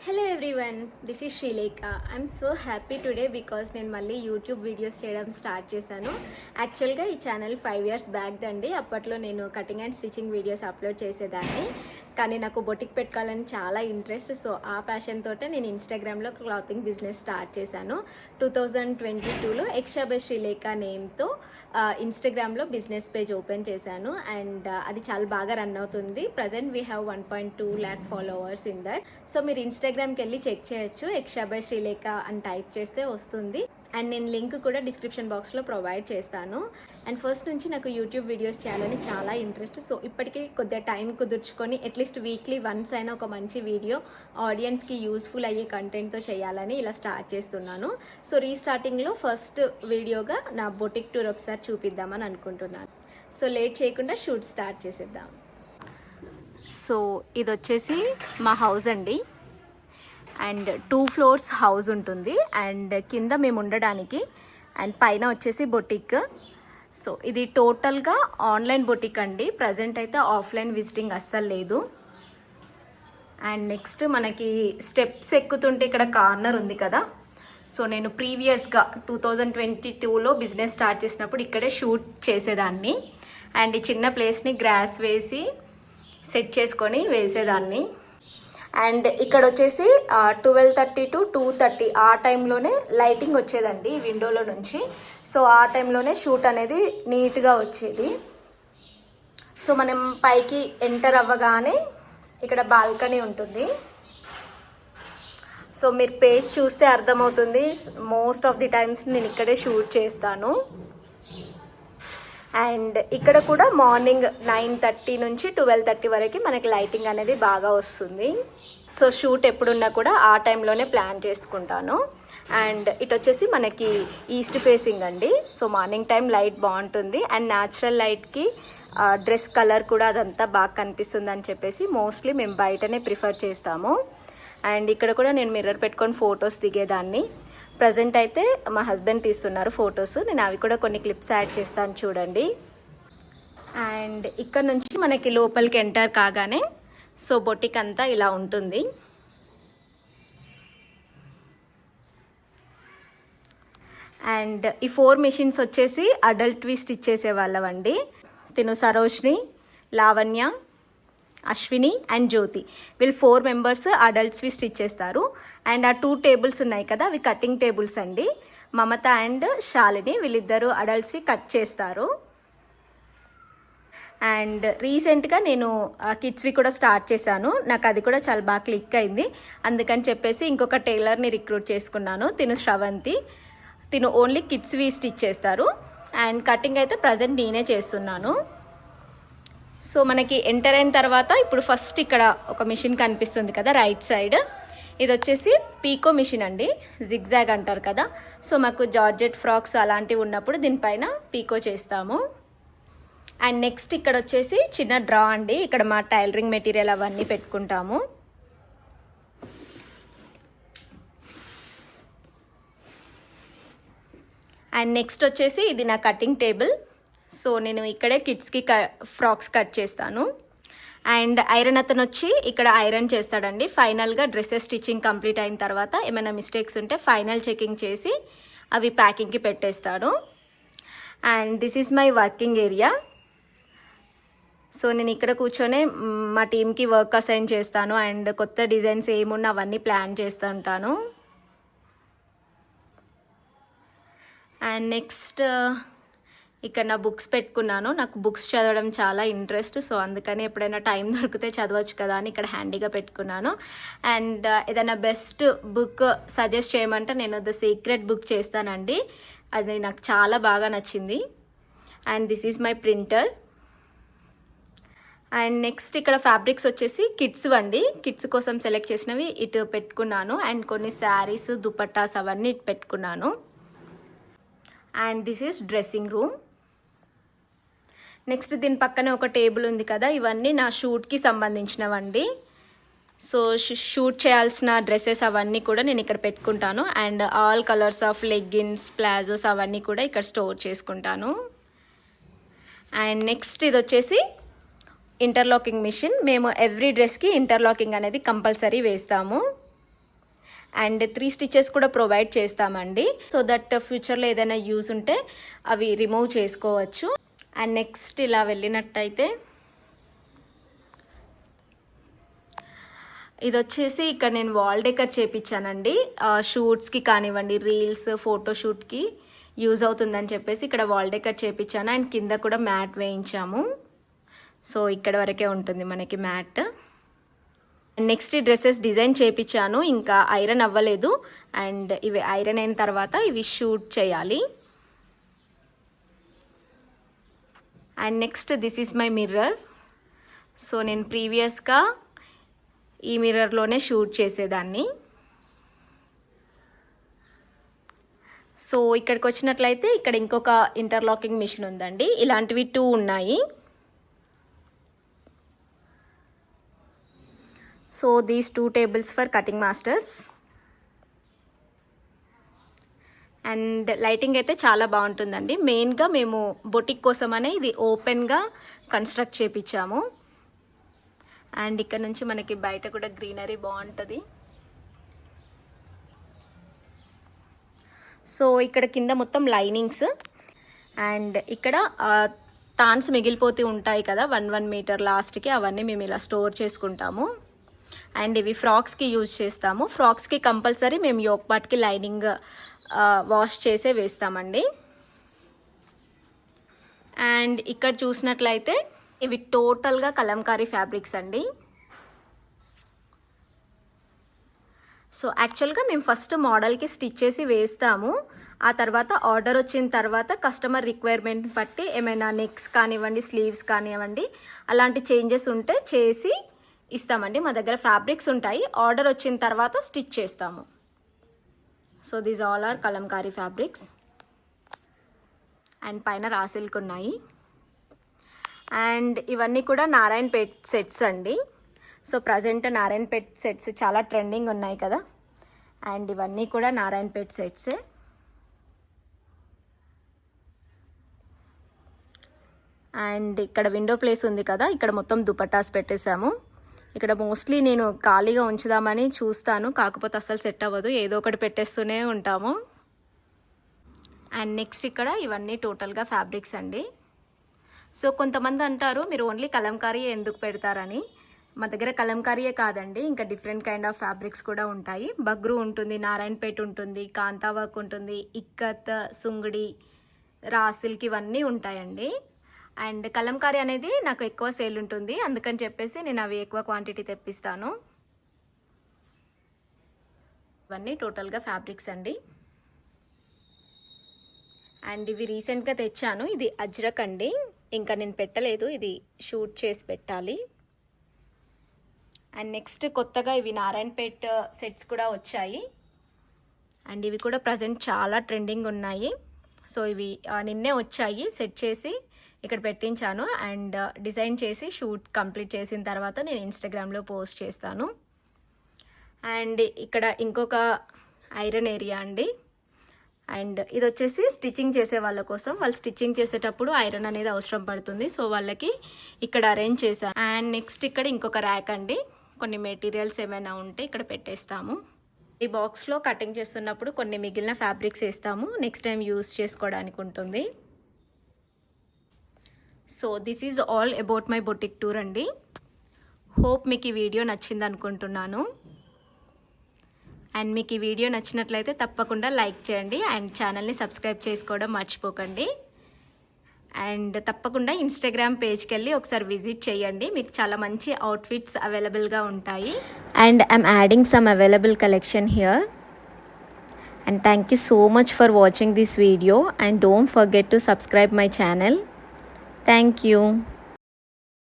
Hello everyone, this is Srilekha. I'm so happy today because నేను మళ్ళీ YouTube videos చేయడం start చేశాను. యాక్చువల్గా ఈ ఛానల్ 5 years బ్యాక్ దండి. అప్పట్లో నేను cutting and stitching videos upload చేసేదాన్ని. కానీ నాకు బొటిక్ పెట్టుకోవాలని చాలా ఇంట్రెస్ట్. సో ఆ ప్యాషన్ తోటే నేను ఇన్స్టాగ్రామ్లో క్లాతింగ్ బిజినెస్ స్టార్ట్ చేశాను. 2022లో ఎక్స్ట్రా బై శ్రీలేఖ నేమ్తో ఇన్స్టాగ్రామ్లో బిజినెస్ పేజ్ ఓపెన్ చేశాను. అండ్ అది చాలా బాగా రన్ అవుతుంది. Present we have 1.2 lakh followers in that. So మీరు ఇన్స్టాగ్రామ్కి వెళ్ళి చెక్ చేయొచ్చు. ఎక్స్ట్రా బై శ్రీలేఖ అని టైప్ చేస్తే వస్తుంది. అండ్ నేను లింక్ కూడా డిస్క్రిప్షన్ బాక్స్లో ప్రొవైడ్ చేస్తాను. అండ్ ఫస్ట్ నుంచి నాకు యూట్యూబ్ వీడియోస్ చేయాలని చాలా ఇంట్రెస్ట్. సో ఇప్పటికీ కొద్దిగా టైం కుదుర్చుకొని అట్లీస్ట్ వీక్లీ వన్స్ అయినా ఒక మంచి వీడియో ఆడియన్స్కి యూస్ఫుల్ అయ్యే కంటెంట్తో చేయాలని ఇలా స్టార్ట్ చేస్తున్నాను. సో రీస్టార్టింగ్లో ఫస్ట్ వీడియోగా నా బొటిక్ టూర్ ఒకసారి చూపిద్దామని అనుకుంటున్నాను. సో లేట్ చేయకుండా షూట్ స్టార్ట్ చేసేద్దాం. సో ఇది వచ్చేసి మా హౌస్ అండి. అండ్ 2 floors హౌస్ ఉంటుంది. అండ్ కింద మేము ఉండడానికి అండ్ పైన వచ్చేసి బొటిక్. సో ఇది టోటల్గా ఆన్లైన్ బొటిక్ అండి. ప్రజెంట్ అయితే ఆఫ్లైన్ విజిటింగ్ అస్సలు లేదు. అండ్ నెక్స్ట్ మనకి స్టెప్స్ ఎక్కుతుంటే ఇక్కడ కార్నర్ ఉంది కదా. సో నేను ప్రీవియస్గా 2022లో బిజినెస్ స్టార్ట్ చేసినప్పుడు ఇక్కడే షూట్ చేసేదాన్ని. అండ్ ఈ చిన్న ప్లేస్ని గ్రాస్ వేసి సెట్ చేసుకొని వేసేదాన్ని. అండ్ ఇక్కడ వచ్చేసి 12:30 to 2:30 ఆ టైంలోనే లైటింగ్ వచ్చేదండి విండోలో నుంచి. సో ఆ టైంలోనే షూట్ అనేది నీట్గా వచ్చేది. సో మనం పైకి ఎంటర్ అవ్వగానే ఇక్కడ బాల్కనీ ఉంటుంది. సో మీరు పేజ్ చూస్తే అర్థమవుతుంది. మోస్ట్ ఆఫ్ ది టైమ్స్ నేను ఇక్కడే షూట్ చేస్తాను. అండ్ ఇక్కడ కూడా మార్నింగ్ 9:30 నుంచి 12:30 వరకు మనకి లైటింగ్ అనేది బాగా వస్తుంది. సో షూట్ ఎప్పుడున్నా కూడా ఆ టైంలోనే ప్లాన్ చేసుకుంటాను. అండ్ ఇటు వచ్చేసి మనకి ఈస్ట్ ఫేసింగ్ అండి. సో మార్నింగ్ టైం లైట్ బాగుంటుంది. అండ్ న్యాచురల్ లైట్కి డ్రెస్ కలర్ కూడా అదంతా బాగా కనిపిస్తుంది అని చెప్పేసి మోస్ట్లీ మేము బయటనే ప్రిఫర్ చేస్తాము. అండ్ ఇక్కడ కూడా నేను మిర్రర్ పెట్టుకొని ఫొటోస్ దిగేదాన్ని. ప్రజెంట్ అయితే మా హస్బెండ్ తీస్తున్నారు ఫొటోస్. నేను అవి కూడా కొన్ని క్లిప్స్ యాడ్ చేస్తాను చూడండి. అండ్ ఇక్కడ నుంచి మనకి లోపలికి ఎంటర్ కాగానే సో బొటిక్ అంతా ఇలా ఉంటుంది. అండ్ ఈ 4 machines వచ్చేసి అడల్ట్వి స్టిచ్ చేసే వాళ్ళవండి. తిను సరోష్ని, లావణ్య, అశ్విని అండ్ జ్యోతి, వీళ్ళు 4 members అడల్ట్స్వి స్టిచ్ చేస్తారు. అండ్ ఆ 2 tables ఉన్నాయి కదా, అవి కటింగ్ టేబుల్స్ అండి. మమత అండ్ శాలిని వీళ్ళిద్దరూ అడల్ట్స్వి కట్ చేస్తారు. అండ్ రీసెంట్గా నేను కిడ్స్వి కూడా స్టార్ట్ చేశాను. నాకు అది కూడా చాలా బాగా క్లిక్ అయింది. అందుకని చెప్పేసి ఇంకొక టైలర్ని రిక్రూట్ చేసుకున్నాను. తిను శ్రవంతి. తిను ఓన్లీ కిడ్స్వి స్టిచ్ చేస్తారు. అండ్ కటింగ్ అయితే ప్రజెంట్ నేనే చేస్తున్నాను. సో మనకి ఎంటర్ అయిన తర్వాత ఇప్పుడు ఫస్ట్ ఇక్కడ ఒక మిషన్ కనిపిస్తుంది కదా రైట్ సైడ్, ఇది వచ్చేసి పీకో మిషన్ అండి. జిగ్జాగ్ అంటారు కదా. సో మాకు జార్జెట్ ఫ్రాక్స్ అలాంటివి ఉన్నప్పుడు దీనిపైన పీకో చేస్తాము. అండ్ నెక్స్ట్ ఇక్కడ వచ్చేసి చిన్న డ్రా అండి. ఇక్కడ మా టైలరింగ్ మెటీరియల్ అవన్నీ పెట్టుకుంటాము. అండ్ నెక్స్ట్ వచ్చేసి ఇది నా కటింగ్ టేబుల్. సో నేను ఇక్కడే కిడ్స్కి ఫ్రాక్స్ కట్ చేస్తాను. అండ్ ఐరన్ అతను వచ్చి ఇక్కడ ఐరన్ చేస్తాడండి. ఫైనల్గా డ్రెస్సెస్ స్టిచ్చింగ్ కంప్లీట్ అయిన తర్వాత ఏమైనా మిస్టేక్స్ ఉంటే ఫైనల్ చెకింగ్ చేసి అవి ప్యాకింగ్కి పెట్టేస్తాడు. And this is my working area. So నేను ఇక్కడ కూర్చొని మా టీమ్కి వర్క్ అసైన్ చేస్తాను. అండ్ కొత్త డిజైన్స్ ఏమున్నా అవన్నీ ప్లాన్ చేస్తూ ఉంటాను. అండ్ నెక్స్ట్ ఇక్కడ నా బుక్స్ పెట్టుకున్నాను. నాకు బుక్స్ చదవడం చాలా ఇంట్రెస్ట్. సో అందుకని ఎప్పుడైనా టైం దొరికితే చదవచ్చు కదా అని ఇక్కడ హ్యాండీగా పెట్టుకున్నాను. అండ్ ఏదైనా బెస్ట్ బుక్ సజెస్ట్ చేయమంటే నేను ద సీక్రెట్ బుక్ చేస్తానండి. అది నాకు చాలా బాగా నచ్చింది. And this is my printer. And next ఇక్కడ ఫ్యాబ్రిక్స్ వచ్చేసి కిడ్స్ అండి. కిడ్స్ కోసం సెలెక్ట్ చేసినవి ఇటు పెట్టుకున్నాను. అండ్ కొన్ని శారీస్, దుపట్టాస్ అవన్నీ ఇటు పెట్టుకున్నాను. And this is dressing room. Next దీని పక్కనే ఒక టేబుల్ ఉంది కదా, ఇవన్నీ నా షూట్కి సంబంధించినవండి. సో షూట్ చేయాల్సిన డ్రెస్సెస్ అవన్నీ కూడా నేను ఇక్కడ పెట్టుకుంటాను. And all colours of leggings, palazzos అవన్నీ కూడా ఇక్కడ స్టోర్ చేసుకుంటాను. అండ్ నెక్స్ట్ ఇది వచ్చేసి ఇంటర్లాకింగ్ మిషన్. మేము ఎవ్రీ డ్రెస్కి ఇంటర్లాకింగ్ అనేది కంపల్సరీ వేస్తాము. అండ్ 3 స్టిచెస్ కూడా ప్రొవైడ్ చేస్తామండి. సో దట్ ఫ్యూచర్లో ఏదైనా యూజ్ ఉంటే అవి రిమూవ్ చేసుకోవచ్చు. అండ్ నెక్స్ట్ ఇలా వెళ్ళినట్టయితే ఇది వచ్చేసి ఇక్కడ నేను వాల్ డెకర్ చేయించానండి. షూట్స్కి కానివ్వండి, రీల్స్, ఫోటోషూట్కి యూజ్ అవుతుందని చెప్పేసి ఇక్కడ వాల్ డెకర్ చేయించాను. అండ్ కింద కూడా మ్యాట్ వేయించాము. సో ఇక్కడ వరకే ఉంటుంది మనకి మ్యాట్. నెక్స్ట్ ఈ డ్రెస్సెస్ డిజైన్ చేయించాను, ఇంకా ఐరన్ అవ్వలేదు. అండ్ ఇవి ఐరన్ అయిన తర్వాత ఇవి షూట్ చేయాలి. And next this is my mirror. So నేను ప్రీవియస్గా ఈ మిర్రర్లోనే షూట్ చేసేదాన్ని. సో ఇక్కడికి వచ్చినట్లయితే ఇక్కడ ఇంకొక ఇంటర్లాకింగ్ మిషన్ ఉందండి. ఇలాంటివి 2 ఉన్నాయి. So these 2 tables for cutting masters. And lighting అయితే చాలా బాగుంటుందండి. మెయిన్గా మేము బొటిక్ కోసమనే ఇది ఓపెన్గా కన్స్ట్రక్ట్ చేయించాము. అండ్ ఇక్కడ నుంచి మనకి బయట కూడా గ్రీనరీ బాగుంటుంది. సో ఇక్కడ కింద మొత్తం లైనింగ్స్. అండ్ ఇక్కడ తాన్స్ మిగిలిపోతూ ఉంటాయి కదా 1 మీటర్ లాస్ట్కి, అవన్నీ మేము ఇలా స్టోర్ చేసుకుంటాము. అండ్ ఇవి ఫ్రాక్స్కి యూజ్ చేస్తాము. ఫ్రాక్స్కి కంపల్సరీ మేము యోక్ పార్ట్కి లైనింగ్ వాష్ చేసే వేస్తామండి. అండ్ ఇక్కడ చూసినట్లయితే ఇవి టోటల్గా కలంకారీ ఫ్యాబ్రిక్స్ అండి. సో యాక్చువల్గా మేము ఫస్ట్ మోడల్కి స్టిచ్ చేసి వేస్తాము. ఆ తర్వాత ఆర్డర్ వచ్చిన తర్వాత కస్టమర్ రిక్వైర్మెంట్ బట్టి ఏమైనా నెక్స్ కానివ్వండి, స్లీవ్స్ కానివ్వండి, అలాంటి చేంజెస్ ఉంటే చేసి ఇస్తామండి. మా దగ్గర ఫ్యాబ్రిక్స్ ఉంటాయి, ఆర్డర్ వచ్చిన తర్వాత స్టిచ్ చేస్తాము. So these all are kalamkari fabrics. And పైన రా సిల్క్ ఉన్నాయి. అండ్ ఇవన్నీ కూడా నారాయణపేట్ సెట్స్ అండి. సో ప్రజెంట్ నారాయణపేట్ సెట్స్ చాలా ట్రెండింగ్ ఉన్నాయి కదా. అండ్ ఇవన్నీ కూడా నారాయణపేట్ సెట్సే. అండ్ ఇక్కడ విండో ప్లేస్ ఉంది కదా, ఇక్కడ మొత్తం దుపట్టాస్ పెట్టేశాము. ఇక్కడ మోస్ట్లీ నేను ఖాళీగా ఉంచుదామని చూస్తాను, కాకపోతే అసలు సెట్ అవ్వదు, ఏదో ఒకటి పెట్టేస్తూనే ఉంటాము. అండ్ నెక్స్ట్ ఇక్కడ ఇవన్నీ టోటల్గా ఫ్యాబ్రిక్స్ అండి. సో కొంతమంది అంటారు మీరు ఓన్లీ కలంకారీ ఎందుకు పెడతారని. మా దగ్గర కలంకారీయే కాదండి, ఇంకా డిఫరెంట్ కైండ్ ఆఫ్ ఫ్యాబ్రిక్స్ కూడా ఉంటాయి. బగ్రు ఉంటుంది, నారాయణపేట్ ఉంటుంది, కాంతా వర్క్ ఉంటుంది, ఇక్కత్, సుంగుడి, రా సిల్క్ ఇవన్నీ ఉంటాయండి. అండ్ కలంకారీ అనేది నాకు ఎక్కువ సేల్ ఉంటుంది, అందుకని చెప్పేసి నేను అవి ఎక్కువ క్వాంటిటీ తెప్పిస్తాను. ఇవన్నీ టోటల్గా ఫ్యాబ్రిక్స్ అండి. అండ్ ఇవి రీసెంట్గా తెచ్చాను. ఇది అజ్రక్ అండి, ఇంకా నేను పెట్టలేదు, ఇది షూట్ చేసి పెట్టాలి. అండ్ నెక్స్ట్ కొత్తగా ఇవి నారాయణపేట్ సెట్స్ కూడా వచ్చాయి. అండ్ ఇవి కూడా ప్రజెంట్ చాలా ట్రెండింగ్ ఉన్నాయి. సో ఇవి నిన్నే వచ్చాయి, సెట్ చేసి ఇక్కడ పెట్టించాను. అండ్ డిజైన్ చేసి షూట్ కంప్లీట్ చేసిన తర్వాత నేను ఇన్స్టాగ్రామ్లో పోస్ట్ చేస్తాను. అండ్ ఇక్కడ ఇంకొక ఐరన్ ఏరియా అండి. అండ్ ఇది వచ్చేసి స్టిచ్చింగ్ చేసే వాళ్ళ కోసం, వాళ్ళు స్టిచ్చింగ్ చేసేటప్పుడు ఐరన్ అనేది అవసరం పడుతుంది, సో వాళ్ళకి ఇక్కడ అరేంజ్ చేశాను. అండ్ నెక్స్ట్ ఇక్కడ ఇంకొక ర్యాక్ అండి, కొన్ని మెటీరియల్స్ ఏమైనా ఉంటే ఇక్కడ పెట్టేస్తాము. ఈ బాక్స్లో కటింగ్ చేస్తున్నప్పుడు కొన్ని మిగిలిన ఫ్యాబ్రిక్స్ వేస్తాము, నెక్స్ట్ టైం యూస్ చేసుకోవడానికి ఉంటుంది. So this is all about my boutique tour అండి. హోప్ మీకు ఈ వీడియో నచ్చింది అనుకుంటున్నాను. అండ్ మీకు ఈ వీడియో నచ్చినట్లయితే తప్పకుండా లైక్ చేయండి అండ్ ఛానల్ని సబ్స్క్రైబ్ చేసుకోవడం మర్చిపోకండి. అండ్ తప్పకుండా ఇన్స్టాగ్రామ్ పేజ్కి వెళ్ళి ఒకసారి విజిట్ చేయండి, మీకు చాలా మంచి అవుట్ఫిట్స్ అవైలబుల్గా ఉంటాయి. And I'm adding some available collection here. And thank you so much for watching this video and don't forget to subscribe my channel. Thank you.